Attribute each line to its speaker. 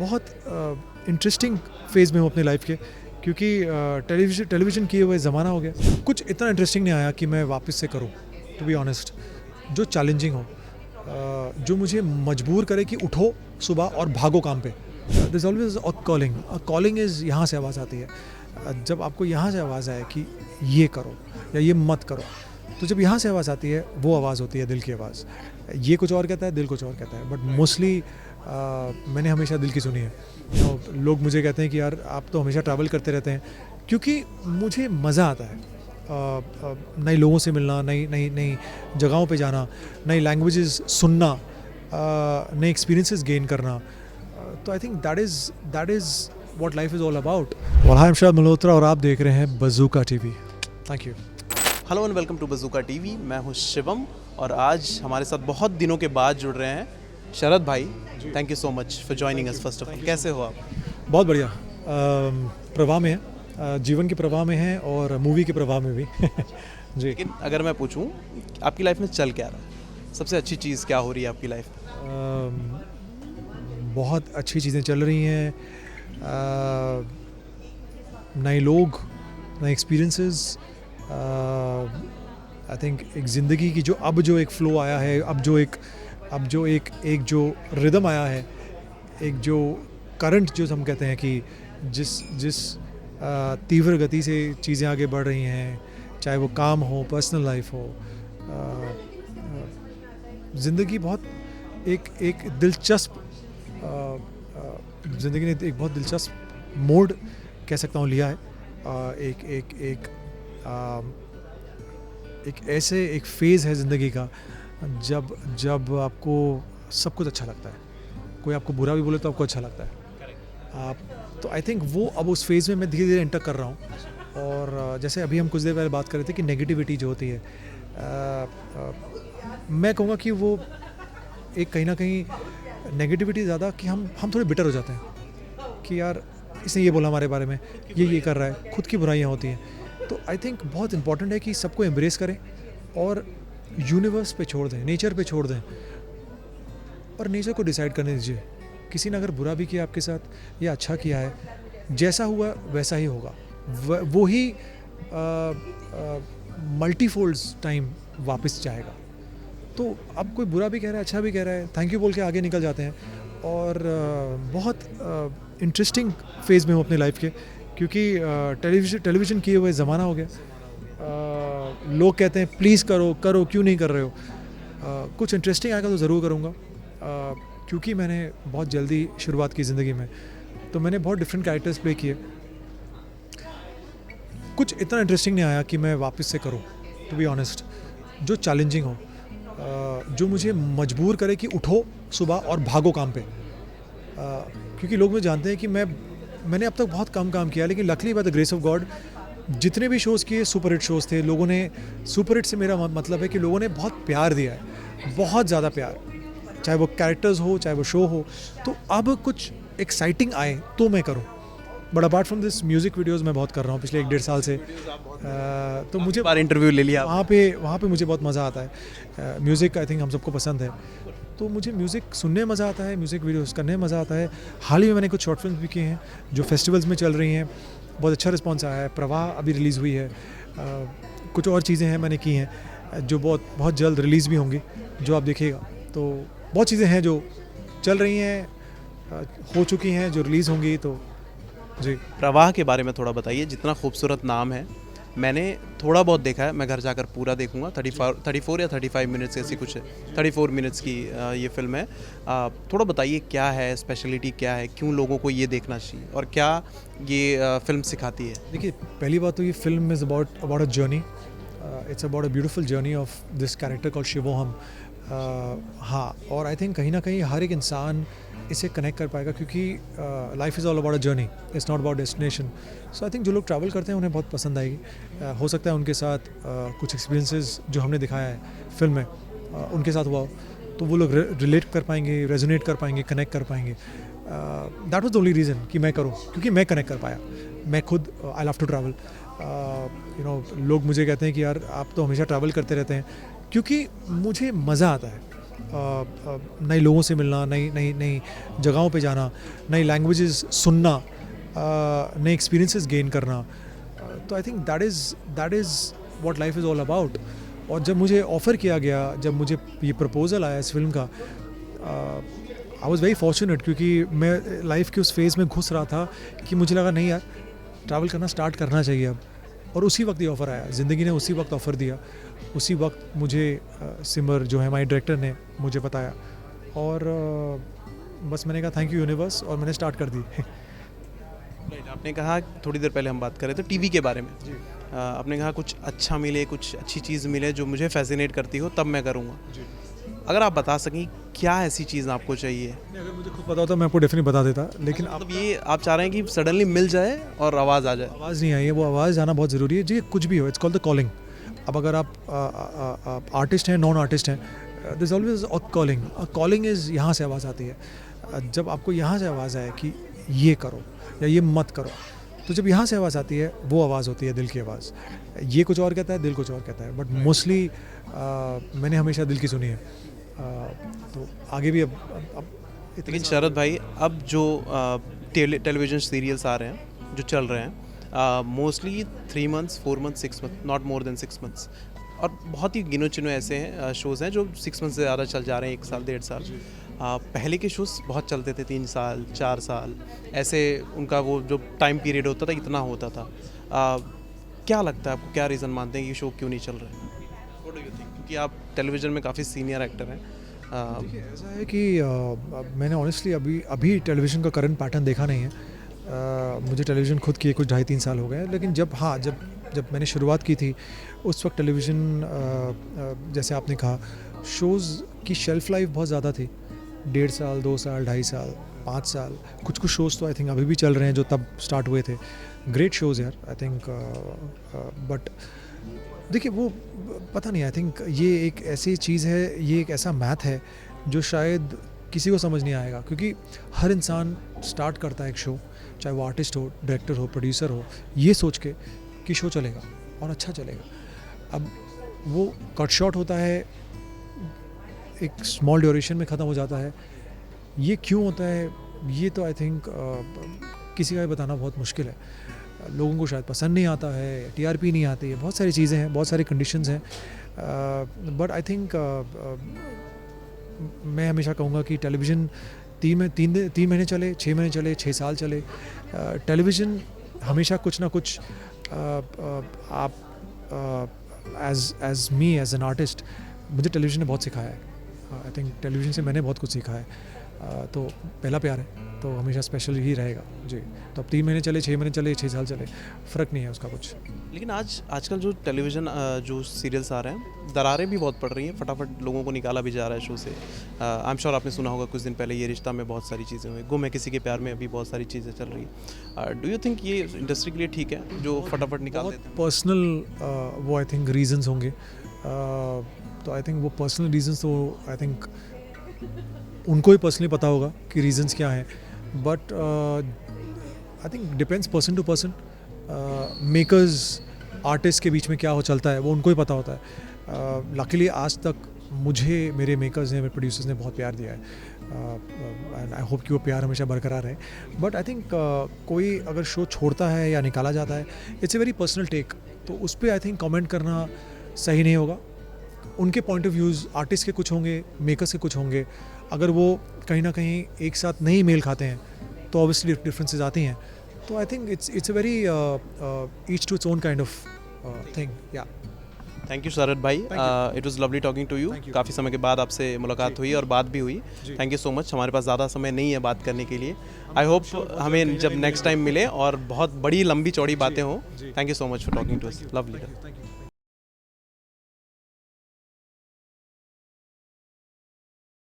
Speaker 1: बहुत interesting phase में हूँ अपनी लाइफ के, क्योंकि टेलीविज़न किए हुए ज़माना हो गया। कुछ इतना इंटरेस्टिंग नहीं आया कि मैं वापस से करूँ, टू बी ऑनेस्ट। जो चैलेंजिंग हो, जो मुझे मजबूर करे कि उठो सुबह और भागो काम पे। There is always a calling. Calling is यहाँ से आवाज़ आती है। जब आपको यहाँ से आवाज़ आए कि ये करो या ये मत करो, तो जब यहाँ से आवाज़ आती है, वो आवाज़ होती है दिल की आवाज़। ये कुछ और कहता है, दिल कुछ और कहता है, बट मोस्टली मैंने हमेशा दिल की सुनी है। लोग मुझे कहते हैं कि यार आप तो हमेशा ट्रैवल करते रहते हैं, क्योंकि मुझे मज़ा आता है नए लोगों से मिलना, नई नई नई जगहों पे जाना, नई लैंग्वेजेस सुनना, नए एक्सपीरियंसेस गेन करना। तो I think that is what life is all about. और आई एम शरद मल्होत्रा और आप देख रहे हैं Bazooka TV. Thank you.
Speaker 2: Hello and welcome to Bazooka TV. मैं हूं शिवम और आज हमारे साथ बहुत दिनों के बाद जुड़ रहे हैं शरद भाई। Thank you so much for joining us. First of all, कैसे हो आप?
Speaker 1: बहुत बढ़िया। प्रवाह में है, जीवन के प्रवाह में है और मूवी के प्रवाह में भी। जी।
Speaker 2: लेकिन अगर मैं पूछूं आपकी लाइफ में चल क्या रहा है, सबसे अच्छी चीज़ क्या हो रही है आपकी लाइफ में?
Speaker 1: बहुत अच्छी चीज़ें चल रही हैं। नए लोग, नए एक्सपीरियंसेस। आई थिंक एक ज़िंदगी की जो एक फ़्लो आया है, अब जो एक जो रिदम आया है, एक जो करंट जो हम कहते हैं कि जिस तीव्र गति से चीज़ें आगे बढ़ रही हैं, चाहे वो काम हो, पर्सनल लाइफ हो, ज़िंदगी बहुत एक दिलचस्प ज़िंदगी ने एक बहुत दिलचस्प मोड़ कह सकता हूँ लिया है। एक ऐसे एक फ़ेज़ है ज़िंदगी का जब आपको सब कुछ अच्छा लगता है। कोई आपको बुरा भी बोले तो आपको अच्छा लगता है। तो आई थिंक वो अब उस फेज़ में मैं धीरे धीरे एंटर कर रहा हूँ। और जैसे अभी हम कुछ देर पहले बात कर रहे थे कि नेगेटिविटी जो होती है, मैं कहूँगा कि वो एक कहीं ना कहीं नेगेटिविटी ज़्यादा कि हम थोड़े बिटर हो जाते हैं कि यार इसने ये बोला हमारे बारे में, ये कर रहा है, खुद की बुराइयाँ होती हैं। तो आई थिंक बहुत इंपॉर्टेंट है कि सबको एम्ब्रेस करें और यूनिवर्स पे छोड़ दें, नेचर पे छोड़ दें और नेचर को डिसाइड करने दीजिए। किसी ने अगर बुरा भी किया आपके साथ या अच्छा किया है, जैसा हुआ वैसा ही होगा। वो ही मल्टीफोल्ड्स टाइम वापस जाएगा। तो अब कोई बुरा भी कह रहा है, अच्छा भी कह रहा है, थैंक यू बोल के आगे निकल जाते हैं। और बहुत इंटरेस्टिंग फेज़ में हूँ अपनी लाइफ के, क्योंकि टेलीविज़न किए हुए ज़माना हो गया। लोग कहते हैं प्लीज़ करो क्यों नहीं कर रहे हो। कुछ इंटरेस्टिंग आएगा तो ज़रूर करूँगा, क्योंकि मैंने बहुत जल्दी शुरुआत की ज़िंदगी में, तो मैंने बहुत डिफरेंट कैरेक्टर्स प्ले किए। कुछ इतना इंटरेस्टिंग नहीं आया कि मैं वापस से करूं, टू बी ऑनेस्ट। जो चैलेंजिंग हो, जो मुझे मजबूर करे कि उठो सुबह और भागो काम पे। क्योंकि लोग मुझे जानते हैं कि मैंने अब तक बहुत कम काम किया, लेकिन luckily by the grace of God जितने भी शोज़ किए सुपर हिट शोज़ थे। लोगों ने, सुपर हिट से मेरा मतलब है कि लोगों ने बहुत प्यार दिया है, बहुत ज़्यादा प्यार, चाहे वो कैरेक्टर्स हो, चाहे वो शो हो। तो अब कुछ एक्साइटिंग आए तो मैं करूं। But apart from this, music videos मैं बहुत कर रहा हूँ पिछले 1-1.5 साल से। तो मुझे
Speaker 2: बार इंटरव्यू ले लिया
Speaker 1: वहाँ पे मुझे बहुत मज़ा आता है। म्यूज़िक आई थिंक हम सबको पसंद है, तो मुझे म्यूज़िक सुनने में मज़ा आता है, म्यूज़िक वीडियोस करने में मज़ा आता है। हाल ही में मैंने कुछ शॉर्ट फिल्म भी किए हैं जो फेस्टिवल्स में चल रही हैं, बहुत अच्छा रिस्पॉन्स आया है। प्रवाह अभी रिलीज़ हुई है। कुछ और चीज़ें हैं मैंने की हैं जो बहुत जल्द रिलीज़ भी होंगी, जो आप देखिएगा। तो बहुत चीज़ें हैं जो चल रही हैं, हो चुकी हैं, जो रिलीज़ होंगी। तो जी,
Speaker 2: प्रवाह के बारे में थोड़ा बताइए। जितना खूबसूरत नाम है, मैंने थोड़ा बहुत देखा है, मैं घर जाकर पूरा देखूंगा। 34 या 35 मिनट्स ऐसी कुछ है, 34 मिनट्स की ये फिल्म है। थोड़ा बताइए क्या है, स्पेशलिटी क्या है, क्यों लोगों को ये देखना चाहिए और क्या ये फिल्म सिखाती है?
Speaker 1: देखिए, पहली बात तो ये film is about a journey. It's about a beautiful journey of this character called Shivoham. हाँ, और आई थिंक कहीं ना कहीं हर एक इंसान इसे कनेक्ट कर पाएगा, क्योंकि life is all about a journey, it's not about destination. So I think जो लोग ट्रैवल करते हैं उन्हें बहुत पसंद आएगी। हो सकता है उनके साथ कुछ एक्सपीरियंसेस जो हमने दिखाया है फिल्म में उनके साथ हुआ हो, तो वो लोग रिलेट कर पाएंगे, रेजोनेट कर पाएंगे, कनेक्ट कर पाएंगे। That was the only reason कि मैं करूँ, क्योंकि मैं कनेक्ट कर पाया। मैं खुद आई लव टू ट्रैवल। लोग मुझे कहते हैं कि यार आप तो हमेशा ट्रैवल करते रहते हैं, क्योंकि मुझे मज़ा आता है। नए लोगों से मिलना, नई नई नई जगहों पे जाना, नई लैंग्वेजेस सुनना, नए एक्सपीरियंसेस गेन करना। तो I think that is what life is all about. और जब मुझे ऑफ़र किया गया, जब मुझे ये प्रपोज़ल आया इस फिल्म का, आई वॉज़ वेरी फॉर्चुनेट, क्योंकि मैं लाइफ के उस फेज़ में घुस रहा था कि मुझे लगा नहीं यार, ट्रैवल करना स्टार्ट करना चाहिए अब। और उसी वक्त ये ऑफ़र आया, ज़िंदगी ने उसी वक्त ऑफ़र दिया, उसी वक्त मुझे सिमर जो है हमारे डायरेक्टर ने मुझे बताया, और बस मैंने कहा थैंक यू यूनिवर्स, और मैंने स्टार्ट कर दी।
Speaker 2: आपने कहा थोड़ी देर पहले हम बात कर रहे थे टीवी के बारे में, आपने कहा कुछ अच्छा मिले, कुछ अच्छी चीज़ मिले जो मुझे फैसिनेट करती हो तब मैं करूँगा। अगर आप बता सकें क्या ऐसी चीज़ आपको चाहिए?
Speaker 1: अगर मुझे खुद पता होता मैं आपको डेफिनेटली बता देता, लेकिन
Speaker 2: मतलब ये आप चाह रहे हैं कि सडनली मिल जाए और आवाज़ आ जाए?
Speaker 1: आवाज़ नहीं आई है, वो आवाज़ आना बहुत ज़रूरी है जी। कुछ भी हो, इट्स कॉल्ड द कॉलिंग। अब अगर आप आर्टिस्ट हैं, नॉन आर्टिस्ट हैं, this is always a calling. Calling is यहाँ से आवाज़ आती है। जब आपको यहाँ से आवाज़ आए कि ये करो या ये मत करो, तो जब यहाँ से आवाज़ आती है, वो आवाज़ होती है दिल की आवाज़। ये कुछ और कहता है, दिल कुछ और कहता है, बट मोस्टली मैंने हमेशा दिल की सुनी है। तो आगे भी अब
Speaker 2: लेकिन शरद भाई, अब जो टेलीविज़न सीरियल्स आ रहे हैं, जो चल रहे हैं, mostly 3 months, 4 months, 6 month, not more than 6 months, और बहुत ही गिनो चुने ऐसे हैं शोज़ हैं जो 6 मंथ से ज़्यादा चल जा रहे हैं, 1 साल, 1.5 साल। पहले के शोज़ बहुत चलते थे, 3 साल, 4 साल, ऐसे उनका वो जो टाइम पीरियड होता था, इतना होता था। क्या लगता है आपको, क्या रीज़न मानते हैं कि शो क्यों नहीं चल रहे हैं? What do you think? क्योंकि आप टेलीविज़न में काफ़ी सीनियर एक्टर हैं।
Speaker 1: देखिए, ऐसा है कि मैंने ऑनेस्टली अभी टेलीविज़न का करंट पैटर्न देखा नहीं है। मुझे टेलीविज़न खुद किए कुछ 2.5-3 साल हो गए, लेकिन जब मैंने शुरुआत की थी, उस वक्त टेलीविज़न जैसे आपने कहा, शोज़ की शेल्फ़ लाइफ बहुत ज़्यादा थी। 1.5 साल, 2 साल, 2.5 साल, 5 साल। कुछ शोज़ तो आई थिंक अभी भी चल रहे हैं जो तब स्टार्ट हुए थे। ग्रेट शोज़ यार, आई थिंक। बट देखिए, वो पता नहीं, आई थिंक ये एक ऐसी चीज़ है, ये एक ऐसा मैथ है जो शायद किसी को समझ नहीं आएगा, क्योंकि हर इंसान स्टार्ट करता है एक शो, चाहे वो आर्टिस्ट हो, डायरेक्टर हो, प्रोड्यूसर हो, ये सोच के कि शो चलेगा और अच्छा चलेगा। अब वो कट शॉट होता है, एक स्मॉल ड्यूरेशन में ख़त्म हो जाता है। ये क्यों होता है, ये तो आई थिंक किसी का भी बताना बहुत मुश्किल है। लोगों को शायद पसंद नहीं आता है, टीआरपी नहीं आती है, बहुत सारी चीज़ें हैं, बहुत सारी कंडीशंस हैं। बट आई थिंक मैं हमेशा कहूँगा कि टेलीविज़न 3 महीने चले, 6 महीने चले, 6 साल चले, टेलीविज़न हमेशा कुछ ना कुछ आप as me as an artist, मुझे टेलीविज़न ने बहुत सिखाया है। आई थिंक टेलीविज़न से मैंने बहुत कुछ सीखा है। तो पहला प्यार है, तो हमेशा स्पेशल ही रहेगा जी। तो अब 3 महीने चले, 6 महीने चले, 6 साल चले, फ़र्क नहीं है उसका कुछ।
Speaker 2: लेकिन आजकल जो टेलीविज़न जो सीरियल्स आ रहे हैं, दरारें भी बहुत पड़ रही हैं, फटाफट लोगों को निकाला भी जा रहा है शो से। आई एम श्योर आपने सुना होगा कुछ दिन पहले ये रिश्ता में बहुत सारी चीज़ें हुई, गुम है किसी के प्यार में अभी बहुत सारी चीज़ें चल रही हैं। डू यू थिंक ये इंडस्ट्री के लिए ठीक है जो फटाफट निकाल देते हैं?
Speaker 1: पर्सनल वो आई थिंक रीजंस होंगे। तो आई थिंक वो पर्सनल रीजंस तो आई थिंक उनको ही पर्सनली पता होगा कि रीजंस क्या हैं, but I think depends person to person. Makers artist के बीच में क्या हो चलता है वो उनको ही पता होता है। लकीली आज तक मुझे मेरे मेकर्स ने, मेरे प्रोड्यूसर्स ने बहुत प्यार दिया है, एंड आई होप कि वो प्यार हमेशा बरकरार रहे। बट आई थिंक कोई अगर शो छोड़ता है या निकाला जाता है, it's a very personal take, तो उस पर आई थिंक कमेंट करना सही नहीं होगा। उनके पॉइंट ऑफ व्यूज़ आर्टिस्ट के कुछ होंगे, मेकर्स के कुछ होंगे। अगर वो कहीं ना कहीं एक साथ नहीं मेल खाते हैं तो ऑब्वियसली डिफरेंसेस आती हैं। तो I think it's a very each to its own kind of thing. या
Speaker 2: थैंक यू शरद भाई, it was lovely talking to you. काफ़ी समय के बाद आपसे मुलाकात हुई और बात भी हुई। Thank you so much. हमारे पास ज़्यादा समय नहीं है बात करने के लिए। आई होप हमें जब नेक्स्ट टाइम मिले और बहुत बड़ी लंबी चौड़ी बातें हों। Thank you so much for talking to us. Lovely.